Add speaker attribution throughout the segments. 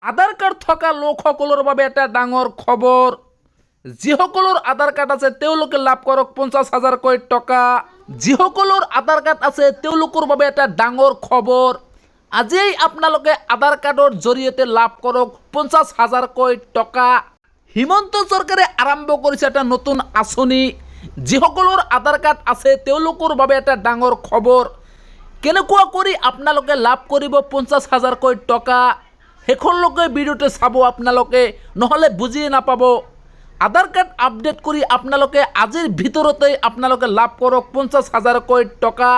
Speaker 1: আধাৰ card থকা লোকসকলৰ বাবে এটা ডাঙৰ খবৰ। যিসকলৰ আধাৰ কাৰ্ড আছে তেওঁলোকে লাভ কৰক 50,000কৈ টকা। যিসকলৰ আধাৰ কাৰ্ড আছে তেওঁলোকৰ বাবে এটা ডাঙৰ খবৰ। আজিই আপোনালোকে আধাৰ কাৰ্ডৰ জৰিয়তে লাভ কৰক 50,000কৈ টকা। হিমন্ত চৰকাৰে আৰম্ভ কৰিছে এটা নতুন আঁচনি। যিসকলৰ আধাৰ কাৰ্ড আছে তেওঁলোকৰ বাবে এটা ডাঙৰ খবৰ। কেনেকুৱা কৰি আপোনালোকে লাভ কৰিব 50,000কৈ টকা, শেষলৈকে ভিডিঅ'টো চাব আপোনালোকে, নহ'লে বুজি নাপাব। আধাৰ কাৰ্ড আপডেট কৰি আপোনালোকে আজিৰ ভিতৰতেই আপোনালোকে লাভ কৰক 50,000কৈ টকা।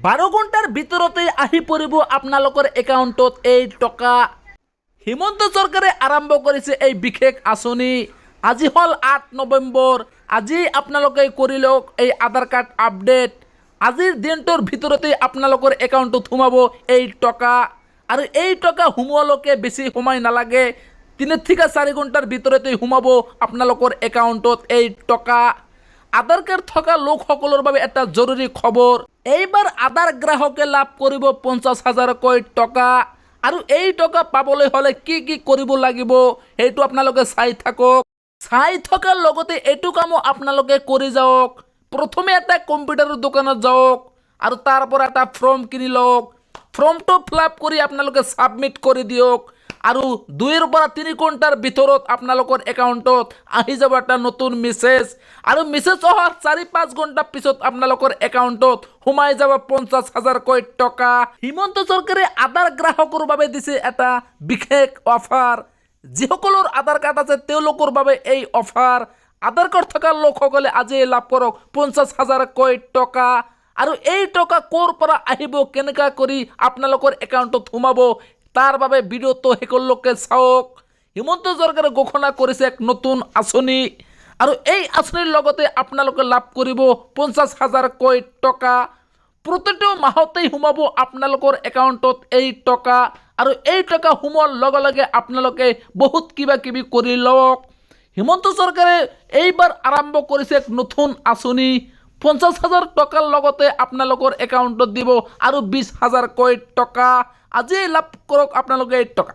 Speaker 1: 12 ঘণ্টাৰ ভিতৰতেই আহি পৰিব আপোনালোকৰ একাউণ্টত এই টকা। হিমন্ত চৰকাৰে আৰম্ভ কৰিছে এই বিশেষ আঁচনি। আজি হ'ল 8 নৱেম্বৰ। আজি আপোনালোকে কৰি লওক এই আধাৰ কাৰ্ড আপডেট। আজিৰ দিনটোৰ ভিতৰতেই আপোনালোকৰ একাউণ্টত সোমাব এই টকা। আৰু এই টকা সোমোৱালৈকে বেছি সময় নালাগে, 3 থেকে 4 ঘণ্টাৰ ভিতৰতেই সোমাব আপোনালোকৰ একাউণ্টত এই টকা। আধাৰ কাৰ্ড থকা লোকসকলৰ বাবে এটা জৰুৰী খবৰ। এইবাৰ আধাৰ গ্ৰাহকে লাভ কৰিব 50,000কৈ টকা। আৰু এই টকা পাবলৈ হ'লে কি কি কৰিব লাগিব সেইটো আপোনালোকে চাই থাকক। চাই থকাৰ লগতে এইটো কামো আপোনালোকে কৰি যাওক। প্ৰথমে এটা কম্পিউটাৰৰ দোকানত যাওক আৰু তাৰ পৰা এটা ফৰ্ম কিনি লওক। ফৰ্মটো ফিল আপ কৰি আপোনালোকে ছাবমিট কৰি দিয়ক। আৰু 2 পৰা 3 ঘণ্টাৰ ভিতৰত আপোনালোকৰ একাউণ্টত আহি যাব এটা নতুন মেছেজ। আৰু মেছেজ অহাৰ 4-5 ঘণ্টা পিছত আপোনালোকৰ একাউণ্টত সোমাই যাব 50,000কৈ টকা। হিমন্ত চৰকাৰে আধাৰ গ্ৰাহকৰ বাবে দিছে এটা বিশেষ অফাৰ। যিসকলৰ আধাৰ কাৰ্ড আছে তেওঁলোকৰ বাবে এই অফাৰ। আধাৰ কাৰ্ড থকা লোকসকলে আজি লাভ কৰক 50,000কৈ টকা। আৰু এই টকা ক'ৰ পৰা আহিব, কেনেকৈ কৰি আপোনালোকৰ একাউণ্টত সোমাব, তাৰ বাবে ভিডিঅ'টো শেষলৈকে চাওক। হিমন্ত চৰকাৰে ঘোষণা কৰিছে এক নতুন আঁচনি। আৰু এই আঁচনিৰ লগতে আপোনালোকে লাভ কৰিব 50,000কৈ টকা। প্ৰতিটো মাহতেই সোমাব আপোনালোকৰ একাউণ্টত এই টকা। আৰু এই টকা সোমোৱাৰ লগে লগে আপোনালোকে বহুত কিবা কিবি কৰি লওক। হিমন্ত চৰকাৰে এইবাৰ আৰম্ভ কৰিছে এক নতুন আঁচনি। 50,000 টকাৰ লগতে আপোনালোকৰ একাউণ্টত দিব আৰু 20,000কৈ টকা। আজিয়ে লাভ কৰক আপোনালোকে এই টকা।